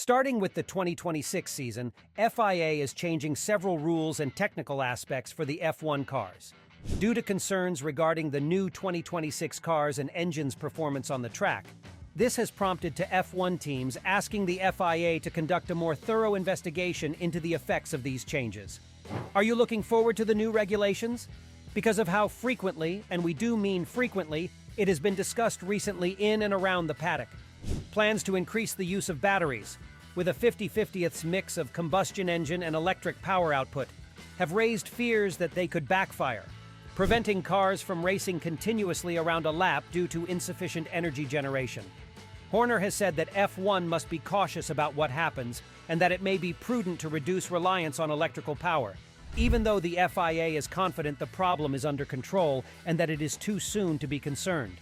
Starting with the 2026 season, FIA is changing several rules and technical aspects for the F1 cars. Due to concerns regarding the new 2026 cars and engines' performance on the track, this has prompted to F1 teams asking the FIA to conduct a more thorough investigation into the effects of these changes. Are you looking forward to the new regulations? Because of how frequently, and we do mean frequently, it has been discussed recently in and around the paddock. Plans to increase the use of batteries, with a 50-50th mix of combustion engine and electric power output, have raised fears that they could backfire, preventing cars from racing continuously around a lap due to insufficient energy generation. Horner has said that F1 must be cautious about what happens and that it may be prudent to reduce reliance on electrical power, even though the FIA is confident the problem is under control and that it is too soon to be concerned.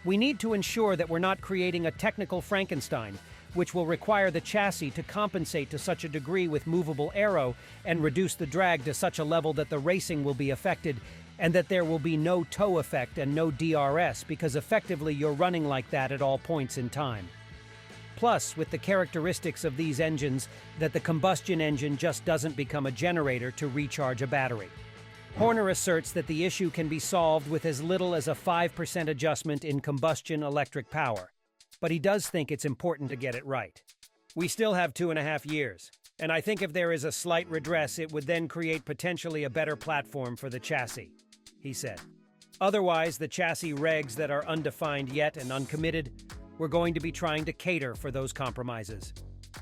We need to ensure that we're not creating a technical Frankenstein, which will require the chassis to compensate to such a degree with movable aero and reduce the drag to such a level that the racing will be affected and that there will be no toe effect and no DRS because effectively you're running like that at all points in time. Plus, with the characteristics of these engines, that the combustion engine just doesn't become a generator to recharge a battery. Horner asserts that the issue can be solved with as little as a 5% adjustment in combustion electric power, but he does think it's important to get it right. We still have 2.5 years, and I think if there is a slight redress, it would then create potentially a better platform for the chassis, he said. Otherwise, the chassis regs that are undefined yet and uncommitted, we're going to be trying to cater for those compromises.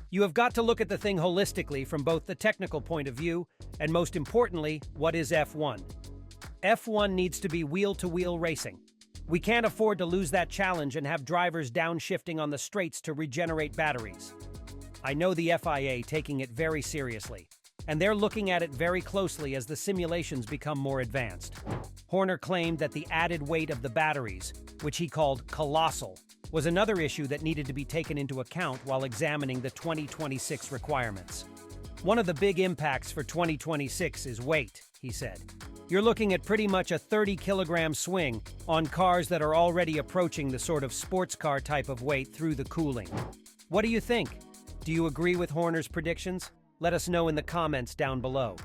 You have got to look at the thing holistically from both the technical point of view and, most importantly, what is F1? F1 needs to be wheel-to-wheel racing. We can't afford to lose that challenge and have drivers downshifting on the straights to regenerate batteries. I know the FIA taking it very seriously, and they're looking at it very closely as the simulations become more advanced. Horner claimed that the added weight of the batteries, which he called colossal, was another issue that needed to be taken into account while examining the 2026 requirements. One of the big impacts for 2026 is weight, he said. You're looking at pretty much a 30-kilogram swing on cars that are already approaching the sort of sports car type of weight through the cooling. What do you think? Do you agree with Horner's predictions? Let us know in the comments down below.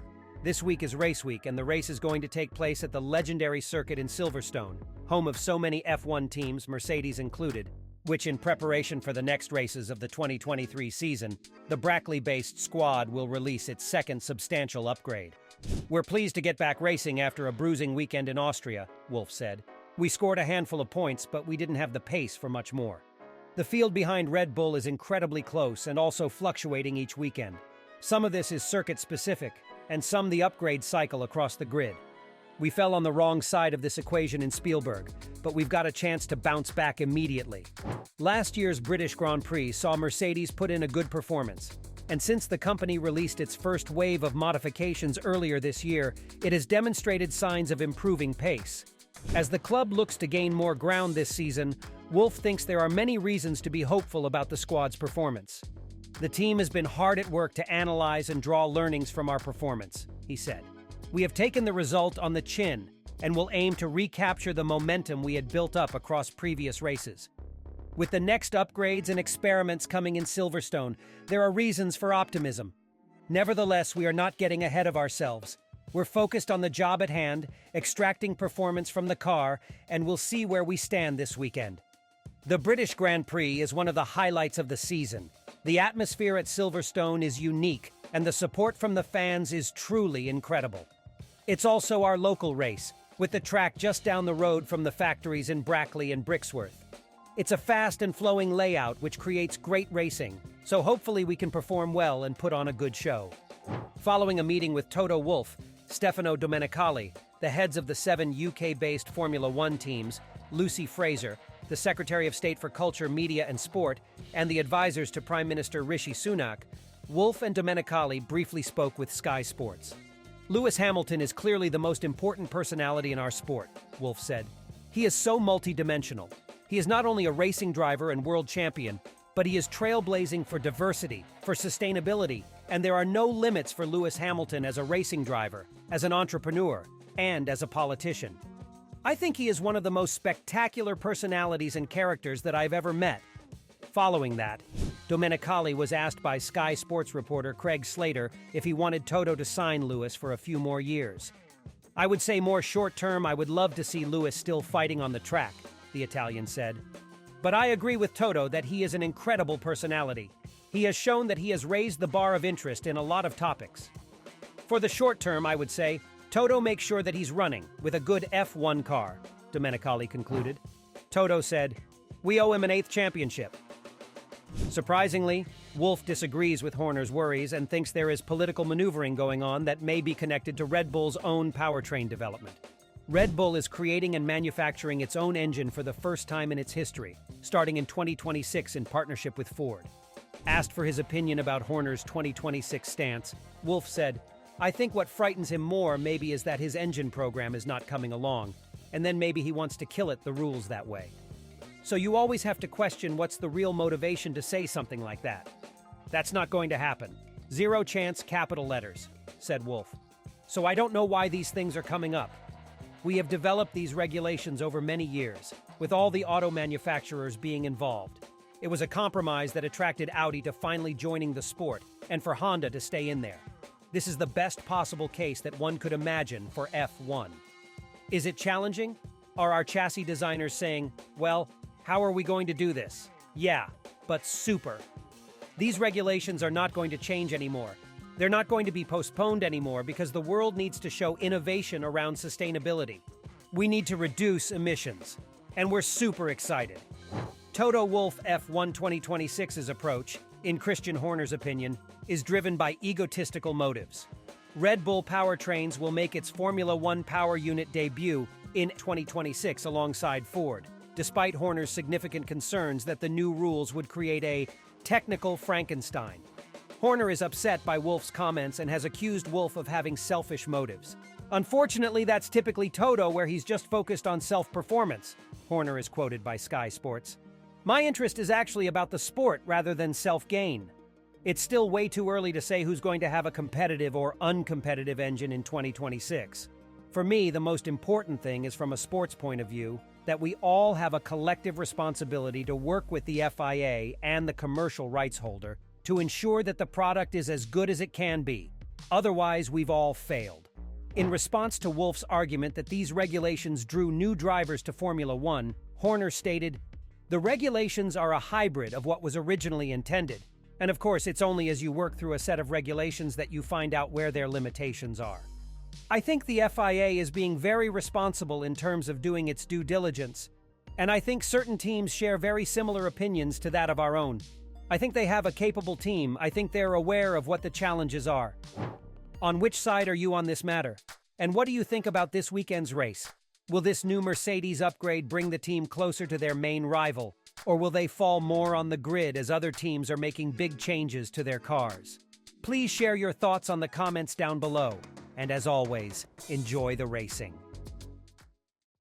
This week is race week, and the race is going to take place at the legendary circuit in Silverstone, home of so many F1 teams, Mercedes included, which in preparation for the next races of the 2023 season, the Brackley-based squad will release its second substantial upgrade. We're pleased to get back racing after a bruising weekend in Austria, Wolff said. We scored a handful of points, but we didn't have the pace for much more. The field behind Red Bull is incredibly close and also fluctuating each weekend. Some of this is circuit-specific, and some the upgrade cycle across the grid. We fell on the wrong side of this equation in Spielberg, but we've got a chance to bounce back immediately. Last year's British Grand Prix saw Mercedes put in a good performance, and since the company released its first wave of modifications earlier this year, it has demonstrated signs of improving pace. As the club looks to gain more ground this season, Wolff thinks there are many reasons to be hopeful about the squad's performance. The team has been hard at work to analyze and draw learnings from our performance, he said. We have taken the result on the chin and will aim to recapture the momentum we had built up across previous races. With the next upgrades and experiments coming in Silverstone, there are reasons for optimism. Nevertheless, we are not getting ahead of ourselves. We're focused on the job at hand, extracting performance from the car, and we'll see where we stand this weekend. The British Grand Prix is one of the highlights of the season. The atmosphere at Silverstone is unique, and the support from the fans is truly incredible. It's also our local race, with the track just down the road from the factories in Brackley and Brixworth. It's a fast and flowing layout which creates great racing, so hopefully we can perform well and put on a good show. Following a meeting with TOTO Wolff, Stefano Domenicali, the heads of the 7 UK-based Formula One teams, Lucy Fraser, the Secretary of State for Culture, Media and Sport, and the advisors to Prime Minister Rishi Sunak, Wolff and Domenicali briefly spoke with Sky Sports. Lewis Hamilton is clearly the most important personality in our sport, Wolff said. He is so multi-dimensional. He is not only a racing driver and world champion, but he is trailblazing for diversity, for sustainability, and there are no limits for Lewis Hamilton as a racing driver, as an entrepreneur, and as a politician. I think he is one of the most spectacular personalities and characters that I've ever met. Following that, Domenicali was asked by Sky Sports reporter Craig Slater if he wanted Toto to sign Lewis for a few more years. "I would say more short-term, I would love to see Lewis still fighting on the track," the Italian said. "But I agree with Toto that he is an incredible personality. He has shown that he has raised the bar of interest in a lot of topics. For the short term, I would say, Toto makes sure that he's running with a good F1 car," Domenicali concluded. Toto said, "We owe him an 8th championship." Surprisingly, Wolff disagrees with Horner's worries and thinks there is political maneuvering going on that may be connected to Red Bull's own powertrain development. Red Bull is creating and manufacturing its own engine for the first time in its history, starting in 2026 in partnership with Ford. Asked for his opinion about Horner's 2026 stance, Wolff said, "I think what frightens him more maybe is that his engine program is not coming along, and then maybe he wants to kill it the rules that way. So you always have to question what's the real motivation to say something like that. That's not going to happen. Zero chance, capital letters," said Wolff. "So I don't know why these things are coming up. We have developed these regulations over many years, with all the auto manufacturers being involved. It was a compromise that attracted Audi to finally joining the sport, and for Honda to stay in there. This is the best possible case that one could imagine for F1. Is it challenging? Are our chassis designers saying, well, how are we going to do this? Yeah, but super. These regulations are not going to change anymore. They're not going to be postponed anymore because the world needs to show innovation around sustainability. We need to reduce emissions, and we're super excited." Toto Wolff F1 2026's approach, in Christian Horner's opinion, is driven by egotistical motives. Red Bull Powertrains will make its Formula One power unit debut in 2026 alongside Ford, despite Horner's significant concerns that the new rules would create a technical Frankenstein. Horner is upset by Wolff's comments and has accused Wolff of having selfish motives. "Unfortunately, that's typically Toto, where he's just focused on self-performance," Horner is quoted by Sky Sports. "My interest is actually about the sport rather than self-gain. It's still way too early to say who's going to have a competitive or uncompetitive engine in 2026. For me, the most important thing is, from a sports point of view, that we all have a collective responsibility to work with the FIA and the commercial rights holder to ensure that the product is as good as it can be. Otherwise, we've all failed." In response to Wolff's argument that these regulations drew new drivers to Formula One, Horner stated, "The regulations are a hybrid of what was originally intended. And of course, it's only as you work through a set of regulations that you find out where their limitations are. I think the FIA is being very responsible in terms of doing its due diligence, and I think certain teams share very similar opinions to that of our own. I think they have a capable team. I think they're aware of what the challenges are." On which side are you on this matter? And what do you think about this weekend's race? Will this new Mercedes upgrade bring the team closer to their main rival, or will they fall more on the grid as other teams are making big changes to their cars? Please share your thoughts on the comments down below. And as always, enjoy the racing.